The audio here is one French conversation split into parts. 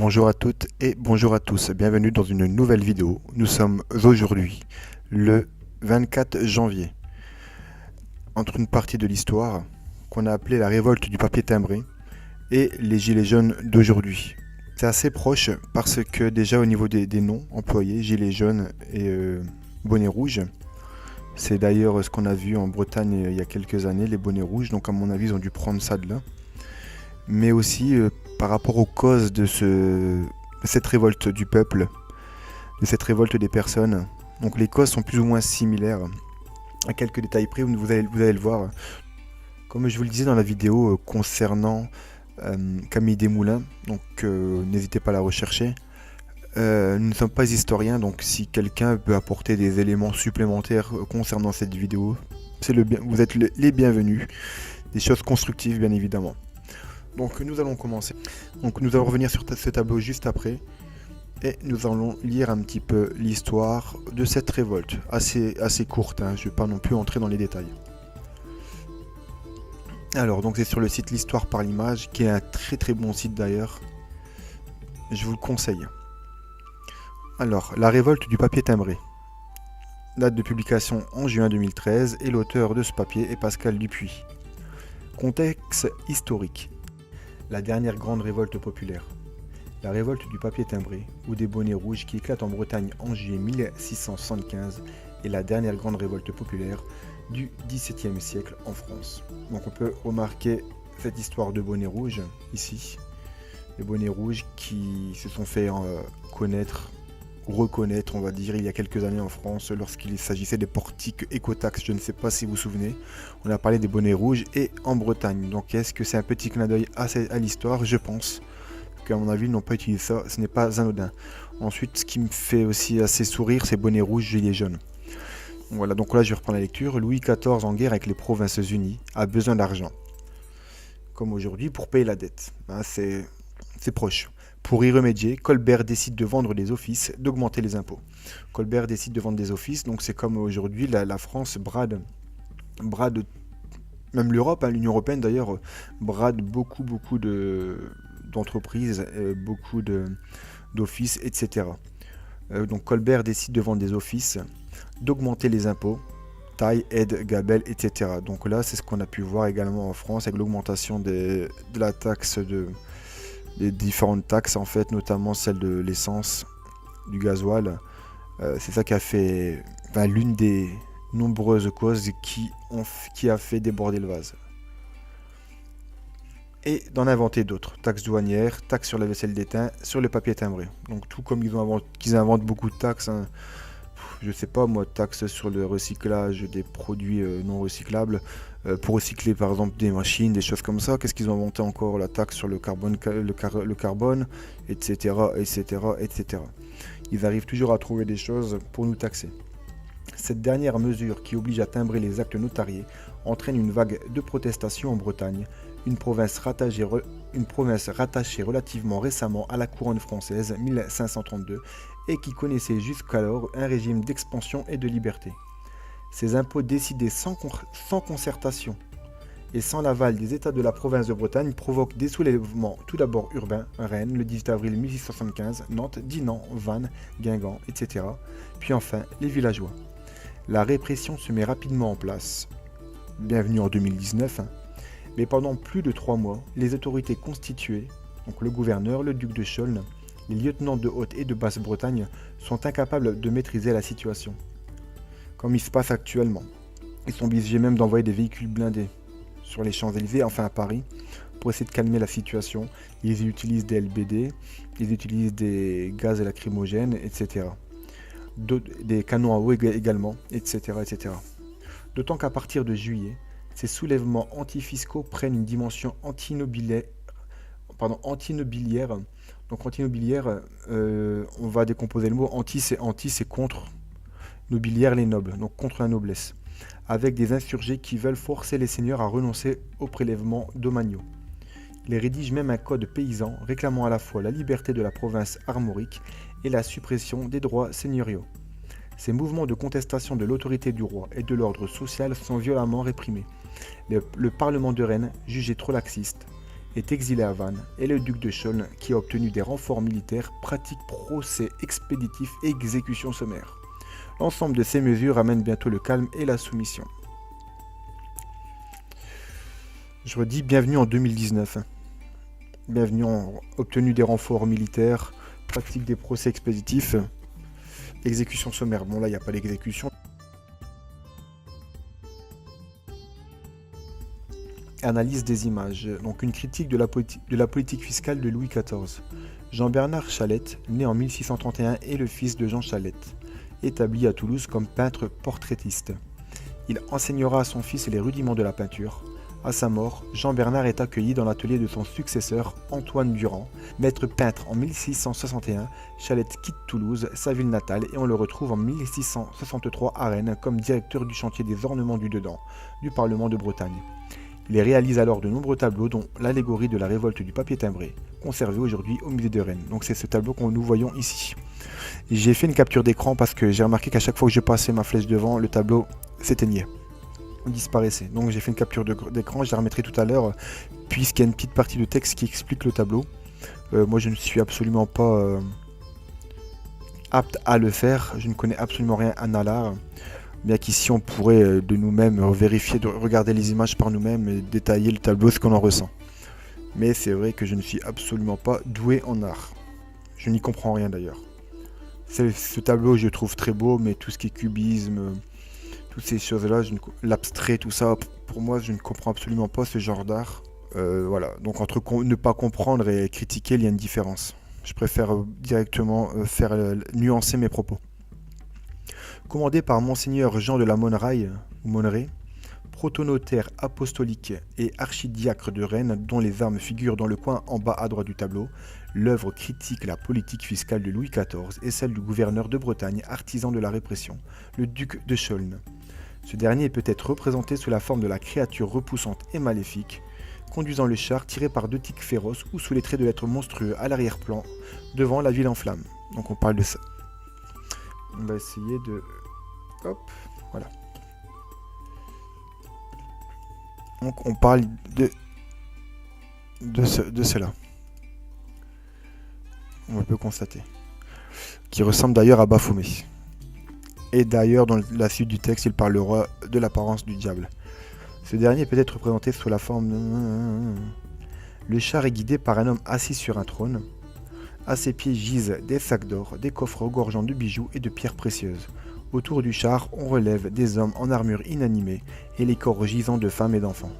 Bonjour à toutes et bonjour à tous, bienvenue dans une nouvelle vidéo. Nous sommes aujourd'hui le 24 janvier, entre une partie de l'histoire qu'on a appelée la révolte du papier timbré et les gilets jaunes d'aujourd'hui. C'est assez proche parce que déjà au niveau des noms employés, gilets jaunes et bonnets rouges, c'est d'ailleurs ce qu'on a vu en Bretagne il y a quelques années, les bonnets rouges, donc à mon avis ils ont dû prendre ça de là. Mais aussi par rapport aux causes de cette révolte du peuple, de cette révolte des personnes. Donc les causes sont plus ou moins similaires. À quelques détails près, vous allez le voir. Comme je vous le disais dans la vidéo concernant Camille Desmoulins, donc n'hésitez pas à la rechercher. Nous ne sommes pas historiens, donc si quelqu'un peut apporter des éléments supplémentaires concernant cette vidéo, vous êtes les bienvenus. Des choses constructives, bien évidemment. Donc nous allons commencer. Donc nous allons revenir sur ce tableau juste après. Et nous allons lire un petit peu l'histoire de cette révolte. Assez courte, hein, je ne vais pas non plus entrer dans les détails. Alors donc c'est sur le site L'Histoire par l'image, qui est un très bon site d'ailleurs. Je vous le conseille. Alors, la révolte du papier timbré. Date de publication en juin 2013 et l'auteur de ce papier est Pascal Dupuis. Contexte historique. La dernière grande révolte populaire. La révolte du papier timbré, ou des bonnets rouges qui éclate en Bretagne en juillet 1675, est la dernière grande révolte populaire du XVIIe siècle en France. Donc on peut remarquer cette histoire de bonnets rouges, ici. Les bonnets rouges qui se sont fait reconnaître, on va dire, il y a quelques années en France, lorsqu'il s'agissait des portiques écotax. Je ne sais pas si vous vous souvenez, on a parlé des bonnets rouges et en Bretagne. Donc est-ce que c'est un petit clin d'œil à l'histoire? Je pense qu'à mon avis, ils n'ont pas utilisé ça, ce n'est pas anodin. Ensuite, ce qui me fait aussi assez sourire, c'est bonnets rouges, gilets jaunes. Voilà, donc là je vais reprendre la lecture. Louis XIV, en guerre avec les Provinces-Unies, a besoin d'argent. Comme aujourd'hui, pour payer la dette. Hein, c'est proche. Pour y remédier, Colbert décide de vendre des offices, d'augmenter les impôts. Colbert décide de vendre des offices, donc c'est comme aujourd'hui, la France brade, même l'Europe, hein, l'Union Européenne d'ailleurs, brade beaucoup d'entreprises, beaucoup d'offices, etc. Donc Colbert décide de vendre des offices, d'augmenter les impôts, taille, aide, gabelle, etc. Donc là, c'est ce qu'on a pu voir également en France avec l'augmentation de la taxe des différentes taxes, en fait, notamment celle de l'essence, du gasoil. C'est ça qui a fait l'une des nombreuses causes qui a fait déborder le vase. Et d'en inventer d'autres. Taxes douanières, taxes sur la vaisselle d'étain, sur le papier timbré. Donc tout comme qu'ils inventent beaucoup de taxes, hein. Je sais pas moi, taxes sur le recyclage des produits non recyclables, pour recycler par exemple des machines, des choses comme ça. Qu'est-ce qu'ils ont inventé encore? La taxe sur le carbone, etc., etc. Ils arrivent toujours à trouver des choses pour nous taxer. Cette dernière mesure, qui oblige à timbrer les actes notariés, entraîne une vague de protestations en Bretagne, une province rattachée relativement récemment à la couronne française, 1532, et qui connaissait jusqu'alors un régime d'expansion et de liberté. Ces impôts décidés sans concertation et sans l'aval des États de la province de Bretagne provoquent des soulèvements tout d'abord urbains, Rennes le 18 avril 1675, Nantes, Dinan, Vannes, Guingamp, etc. Puis enfin les villageois. La répression se met rapidement en place. Bienvenue en 2019, hein. Mais pendant plus de 3 mois, les autorités constituées, donc le gouverneur, le duc de Chaulnes, les lieutenants de Haute et de Basse-Bretagne, sont incapables de maîtriser la situation. Comme il se passe actuellement. Ils sont obligés même d'envoyer des véhicules blindés sur les Champs-Élysées, enfin à Paris, pour essayer de calmer la situation. Ils utilisent des LBD, ils utilisent des gaz lacrymogènes, etc. Des canons à eau également, etc. etc. D'autant qu'à partir de juillet, ces soulèvements antifiscaux prennent une dimension antinobiliaire. Donc antinobiliaire, on va décomposer le mot. Anti, c'est contre. Nobiliaire, les nobles, donc contre la noblesse. Avec des insurgés qui veulent forcer les seigneurs à renoncer aux prélèvements domaniaux. Ils rédigent même un code paysan réclamant à la fois la liberté de la province armorique et la suppression des droits seigneuriaux. Ces mouvements de contestation de l'autorité du roi et de l'ordre social sont violemment réprimés. Le Parlement de Rennes, jugé trop laxiste, est exilé à Vannes et le duc de Chaulnes, qui a obtenu des renforts militaires, pratique procès expéditifs et exécutions sommaires. L'ensemble de ces mesures amène bientôt le calme et la soumission. Je redis, bienvenue en 2019. Bienvenue en obtenu des renforts militaires, pratique des procès expéditifs, exécution sommaire. Bon là, il n'y a pas d'exécution. Analyse des images. Donc une critique de la politique fiscale de Louis XIV. Jean-Bernard Chalette, né en 1631, est le fils de Jean Chalette, établi à Toulouse comme peintre portraitiste. Il enseignera à son fils les rudiments de la peinture. À sa mort, Jean-Bernard est accueilli dans l'atelier de son successeur, Antoine Durand, maître peintre en 1661. Chalette quitte Toulouse, sa ville natale, et on le retrouve en 1663 à Rennes comme directeur du chantier des ornements du dedans du Parlement de Bretagne. Il réalise alors de nombreux tableaux, dont l'allégorie de la révolte du papier timbré, conservé aujourd'hui au musée de Rennes. Donc c'est ce tableau que nous voyons ici. J'ai fait une capture d'écran parce que j'ai remarqué qu'à chaque fois que je passais ma flèche devant, le tableau s'éteignait, disparaissait. Donc j'ai fait une capture d'écran, je la remettrai tout à l'heure, puisqu'il y a une petite partie de texte qui explique le tableau. Moi je ne suis absolument pas apte à le faire, je ne connais absolument rien à l'art. Bien qu'ici on pourrait de nous-mêmes vérifier, de regarder les images par nous-mêmes et détailler le tableau, ce qu'on en ressent. Mais c'est vrai que je ne suis absolument pas doué en art. Je n'y comprends rien d'ailleurs. Ce tableau je le trouve très beau, mais tout ce qui est cubisme, toutes ces choses-là, l'abstrait, tout ça, pour moi je ne comprends absolument pas ce genre d'art. Voilà, donc entre ne pas comprendre et critiquer, il y a une différence. Je préfère directement nuancer mes propos. Commandé par Monseigneur Jean de la Monneray, protonotaire apostolique et archidiacre de Rennes, dont les armes figurent dans le coin en bas à droite du tableau, l'œuvre critique la politique fiscale de Louis XIV et celle du gouverneur de Bretagne, artisan de la répression, le duc de Chaulnes. Ce dernier peut être représenté sous la forme de la créature repoussante et maléfique, conduisant le char tiré par deux tiques féroces ou sous les traits de l'être monstrueux à l'arrière-plan, devant la ville en flammes. Donc on parle de ça. On va essayer de... Hop, voilà. Donc on parle de cela. On peut constater. Qui ressemble d'ailleurs à Baphomet. Et d'ailleurs, dans la suite du texte, il parlera de l'apparence du diable. Ce dernier peut être représenté sous la forme de... Le char est guidé par un homme assis sur un trône. À ses pieds gisent des sacs d'or, des coffres regorgeant de bijoux et de pierres précieuses. Autour du char, on relève des hommes en armure inanimée et les corps gisants de femmes et d'enfants.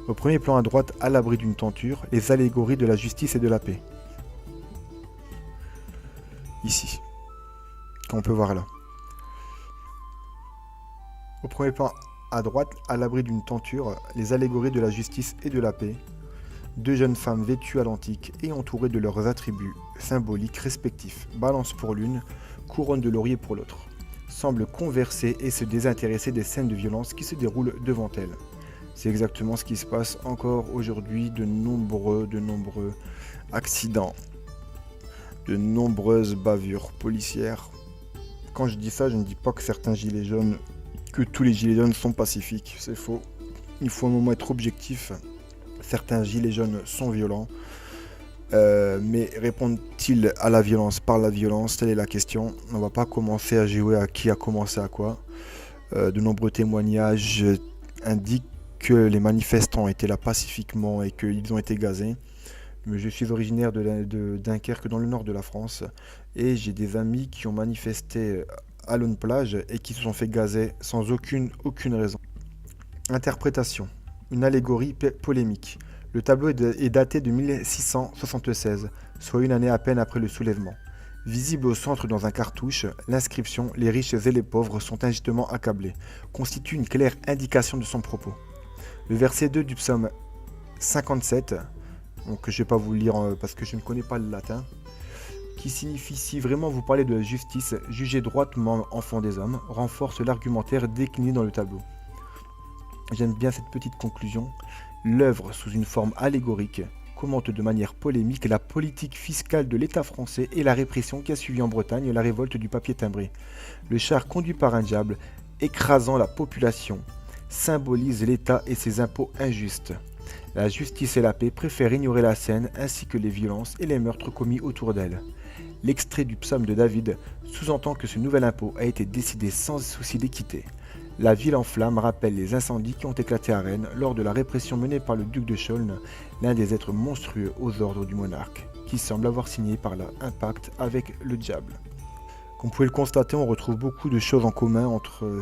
Au premier plan à droite, à l'abri d'une tenture, les allégories de la justice et de la paix. Ici, qu'on peut voir là. Au premier plan à droite, à l'abri d'une tenture, les allégories de la justice et de la paix. Deux jeunes femmes vêtues à l'antique et entourées de leurs attributs symboliques respectifs, balance pour l'une, couronne de laurier pour l'autre, semblent converser et se désintéresser des scènes de violence qui se déroulent devant elles. C'est exactement ce qui se passe encore aujourd'hui, de nombreux accidents, de nombreuses bavures policières. Quand je dis ça, je ne dis pas que certains gilets jaunes, que tous les gilets jaunes sont pacifiques, c'est faux. Il faut un moment être objectif. Certains gilets jaunes sont violents, mais répondent-ils à la violence par la violence? Telle est la question. On ne va pas commencer à jouer à qui a commencé à quoi. De nombreux témoignages indiquent que les manifestants étaient là pacifiquement et qu'ils ont été gazés. Mais je suis originaire de Dunkerque, dans le nord de la France, et j'ai des amis qui ont manifesté à Lone Plage et qui se sont fait gazer sans aucune raison. Interprétation. Une allégorie polémique. Le tableau est daté de 1676, soit une année à peine après le soulèvement. Visible au centre dans un cartouche, l'inscription « Les riches et les pauvres sont injustement accablés » constitue une claire indication de son propos. Le verset 2 du psaume 57, donc je ne vais pas vous le lire parce que je ne connais pas le latin, qui signifie « Si vraiment vous parlez de la justice, jugez droitement enfant des hommes », renforce l'argumentaire décliné dans le tableau. J'aime bien cette petite conclusion. L'œuvre, sous une forme allégorique, commente de manière polémique la politique fiscale de l'État français et la répression qui a suivi en Bretagne la révolte du papier timbré. Le char conduit par un diable, écrasant la population, symbolise l'État et ses impôts injustes. La justice et la paix préfèrent ignorer la scène ainsi que les violences et les meurtres commis autour d'elle. L'extrait du psaume de David sous-entend que ce nouvel impôt a été décidé sans souci d'équité. La ville en flammes rappelle les incendies qui ont éclaté à Rennes lors de la répression menée par le duc de Chaulnes, l'un des êtres monstrueux aux ordres du monarque, qui semble avoir signé par là un pacte avec le diable. Comme vous pouvez le constater, on retrouve beaucoup de choses en commun entre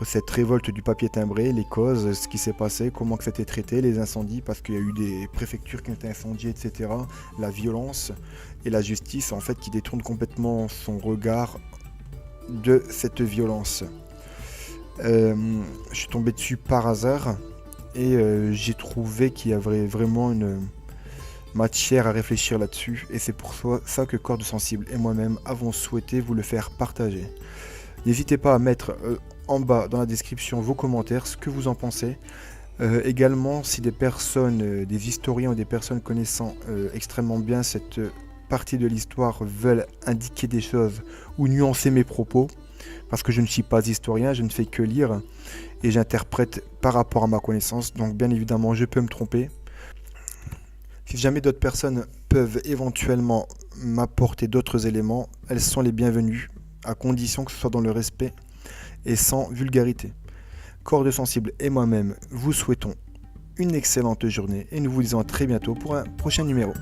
cette révolte du papier timbré, les causes, ce qui s'est passé, comment que ça a été traité, les incendies, parce qu'il y a eu des préfectures qui ont été incendiées, etc. La violence et la justice, en fait, qui détournent complètement son regard de cette violence. Je suis tombé dessus par hasard et j'ai trouvé qu'il y avait vraiment une matière à réfléchir là-dessus, et c'est pour ça que Corde Sensible et moi-même avons souhaité vous le faire partager. N'hésitez pas à mettre en bas dans la description vos commentaires, ce que vous en pensez. Également, si des personnes, des historiens ou des personnes connaissant extrêmement bien cette partie de l'histoire veulent indiquer des choses ou nuancer mes propos, parce que je ne suis pas historien, je ne fais que lire et j'interprète par rapport à ma connaissance, donc bien évidemment je peux me tromper. Si jamais d'autres personnes peuvent éventuellement m'apporter d'autres éléments, elles sont les bienvenues, à condition que ce soit dans le respect et sans vulgarité. Corde Sensible et moi-même vous souhaitons une excellente journée et nous vous disons à très bientôt pour un prochain numéro.